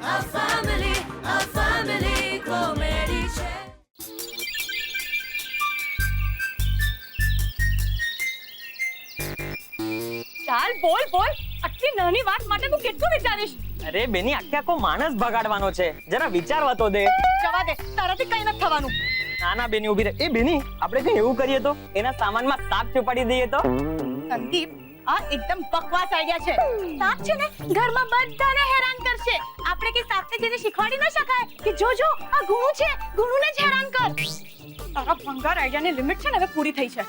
a family comedy છે. ચાલ બોલ બોલ, આટલી નાની વાત માટે તું કેટલું વિચારીશ? અરે બેની આખે આખો માણસ બગાડવાનો છે, જરા વિચારવા તો દે. જવા દે, તારાથી કઈ નથી થવાનું. ના ના બેની ઊભી રહે. એ બેની આપણે કઈ એવું કરીએ તો એના સામાનમાં સાપ છુપાડી દઈએ તો? સંદીપ, આ એકદમ બકવાસ આઈડિયા છે. સાપ છે ને ઘરમાં બધાને હેરાન કરશે. આપણે કે સાપને જઈને શીખવાડી ન શકાય કે જો જો આ ગુણુ છે, ગુણુને જ હેરાન કર. તારા ભંગાર આઈડિયાની લિમિટ છે ને હવે પૂરી થઈ છે.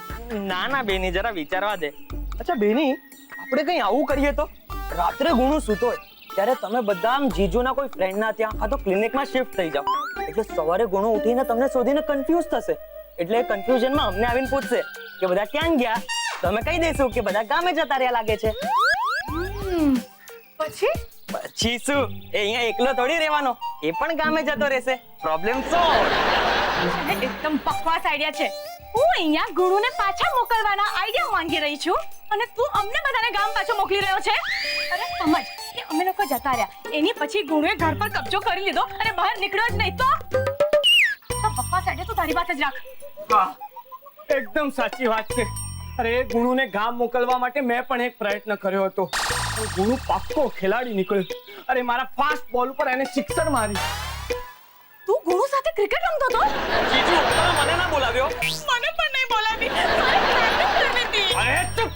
ના ના બેની જરા વિચારવા દે. અચ્છા બેની આપણે કઈ આવું કરીએ તો રાત્રે ગુણુ સૂતો હોય ત્યારે તમે બધા આમ જીજુના કોઈ ફ્રેન્ડના ત્યાં કાં તો ક્લિનિકમાં શિફ્ટ થઈ જાઓ, એટલે સવારે ગુણુ ઉઠીને તમને શોધીને કન્ફ્યુઝ થશે. એટલે કન્ફ્યુઝનમાં અમને આવીને પૂછશે કે બધા ક્યાં ગયા. તમે કહી દેશું કે બધા ગામે જતા રહ્યા લાગે છે. પછી પછી શું, એ અહીંયા એકલો થોડી રહેવાનો, એ પણ ગામે જતો રહેશે. Problem solve. એકદમ બકવાસ આઈડિયા છે. હું અહીંયા ગુણુને પાછા મોકલવાના આઈડિયા માંગી રહી છું અને તું અમને બધાને ગામ પાછો મોકલી રહ્યો છે. અરે સમજ કે અમે લોકો જતા રહ્યા, એની પછી ગુણુએ ઘર પર કબજો કરી લીધો અને બહાર નીકળ્યો જ નહીં તો બકવાસ આઈડિયા તું તારી વાત જ રાખ. વાહ, એકદમ સાચી વાત છે. અરે ગુણુને ગામ મોકલવા માટે મેં પણ એક પ્રયત્ન કર્યો હતો. ગુણુ પાક્કો ખેલાડી નીકળ્યો. અરે મારા ફાસ્ટ બોલ ઉપર એને સિક્સર મારી. તું ગુણુ સાથે ક્રિકેટ રમતો હતો? જીજુ તમે મને ના બોલાવ્યો. મને પણ નહીં બોલાવી. મારે practice કરવી હતી. અરે ચૂપ.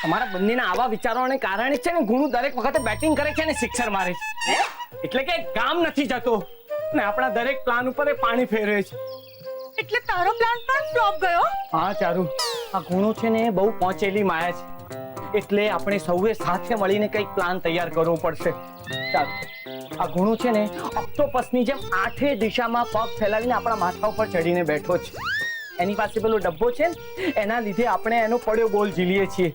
તમારા બંનેના આવા વિચારોને કારણે છે ને ગુણુ દરેક વખતે બેટિંગ કરે છે અને સિક્સર મારે છે. એટલે કે ગામ નથી જતો ને આપણા દરેક પ્લાન ઉપર એ પાણી ફેરવે છે. એટલે તારો પ્લાન પણ ફ્લોપ ગયો? હા ચારુ, આ ગુણુ છે ને બહુ પહોંચેલી માયા છે, એટલે આપણે સૌએ સાથે મળીને કંઈક પ્લાન તૈયાર કરવો પડશે. ચાલો, આ ગુણુ છે ને ઓક્ટોપસની જેમ આઠે દિશામાં પગ ફેલાવીને આપણા માથા ઉપર ચડીને બેઠો છે. એની પાસે પેલો ડબ્બો છે ને, એના લીધે આપણે એનો પડ્યો બોલ ઝીલીએ છીએ.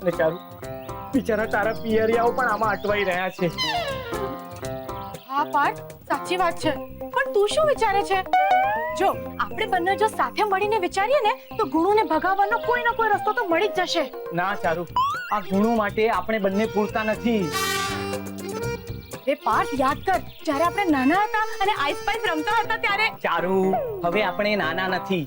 અને ચારુ, બિચારા તારા પિયરિયાઓ પણ આમાં અટવાઈ રહ્યા છે. હા પાર્થ, સાચી વાત છે. પણ તું શું વિચારે છે? જો આપણે બંને જો સાથે મળીને વિચારીએ ને તો ગુણુને ભગાવવાનો કોઈ ના કોઈ રસ્તો તો મળી જ જશે. ના ચારુ, આ ગુણુ માટે આપણે બંને પૂરતા નથી. એ પાર્થ, યાદ કર જ્યારે આપણે નાના હતા અને આઈસ પાઈસ રમતા હતા ત્યારે. ચારુ, હવે આપણે નાના નથી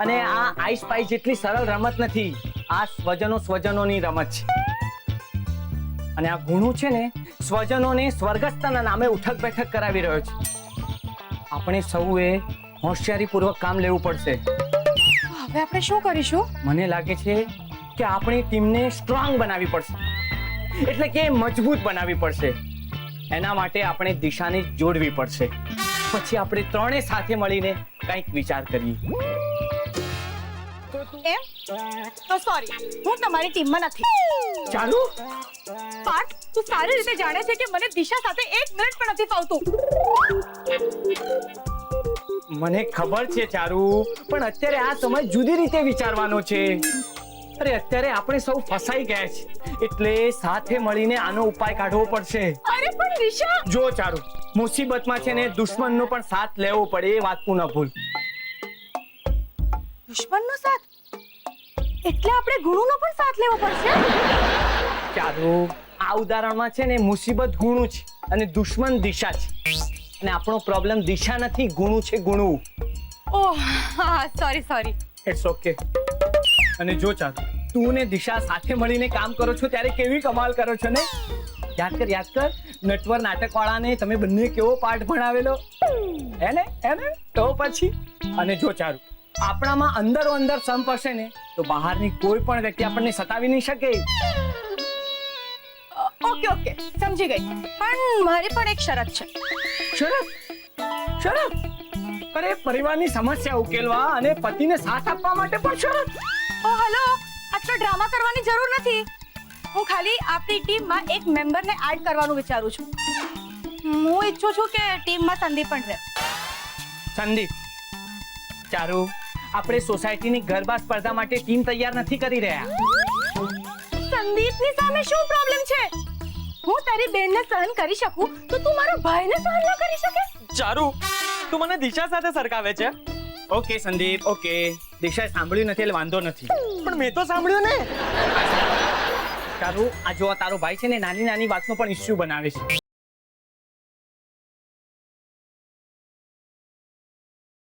અને આ આઈસ પાઈસ જેટલી સરળ રમત નથી. આ સ્વજનોની રમત છે. અને આ ગુણુ છે ને સ્વજનોને સ્વર્ગસ્થના નામે ઉઠક બેઠક કરાવી રહ્યો છે. આપણે સૌએ હોશિયારીપૂર્વક કામ લેવું પડશે. હવે આપણે શું કરીશું? મને લાગે છે કે આપણી ટીમને સ્ટ્રોંગ બનાવવી પડશે, એટલે કે મજબૂત બનાવવી પડશે. એના માટે આપણે દિશાને જોડવી પડશે. પછી આપણે ત્રણે સાથે મળીને કંઈક વિચાર કરીએ. એમ તો સોરી, હું તમારી ટીમમાં નથી. ચાલુ, પાર્થ, તું સારી રીતે જાણે છે કે મને દિશા સાથે 1 મિનિટ પણ નથી ફાવતું. મને ખબર છે ચારુ, પણ અત્યારે આ સમય જુદી રીતે વિચારવાનો છે. અરે અત્યારે આપણે સૌ ફસાઈ ગયા છે, એટલે સાથે મળીને આનો ઉપાય કાઢવો પડશે. અરે પણ દિશા, જો ચારુ, મુસીબતમાં છે ને દુશ્મનનો પણ સાથ લેવો પડે, એ વાત તું ન ભૂલ. દુશ્મનનો સાથ એટલે આપણે ગુણુનો પણ સાથ લેવો પડશે. ચારુ, આ ઉદાહરણમાં છે ને મુસીબત ગુણુ છે અને દુશ્મન દિશા છે. અને આપણો પ્રોબ્લેમ દિશા નથી, ગુણુ છે. ગુણુ. ઓહ હા, સોરી. It's okay. અને જો ચારુ, તું ને દિશા સાથે મળીને કામ કરો છો ત્યારે કેવી કમાલ કરો છો ને. યાદ કર નટવર નાટકવાળાને તમે બંને કેવો પાઠ ભણાવેલો એને તો પછી. અને જો ચારુ, આપણામાં અંદરો અંદર સંપ હશે ને તો બહારની કોઈ પણ વ્યક્તિ આપણને સતાવી નહીં શકે. ઓકે, સમજી ગઈ. પણ મારી પણ એક શરત છે. શરત? અરે પરિવારની સમસ્યા ઉકેલવા અને પતિને સાથ આપવા માટે પણ શરત? ઓ હેલો, આટલો ડ્રામા કરવાની જરૂર નથી. હું ખાલી આપણી ટીમમાં એક મેમ્બરને એડ કરવાનું વિચારું છું. હું ઈચ્છું છું કે ટીમમાં સંદીપ પણ રહે. સંદીપ? ચારુ, આપણે સોસાયટીની ગરબા સ્પર્ધા માટે ટીમ તૈયાર નથી કરી રહ્યા. સંદીપની સામે શું પ્રોબ્લેમ છે? હું તારી બેનને સહન કરી શકું તો તું મારા ભાઈને સહન ન કરી શકે? ચારુ, તું મને દિશા સાથે સરખાવે છે. Okay Sandeep, okay. દિશાએ સાંભળ્યું નથી એટલે વાંધો નથી. પણ મેં તો સાંભળ્યું ને. ચારુ, આ જો તારો ભાઈ છે ને નાની નાની વાતનો પણ ઇશ્યુ બનાવે છે.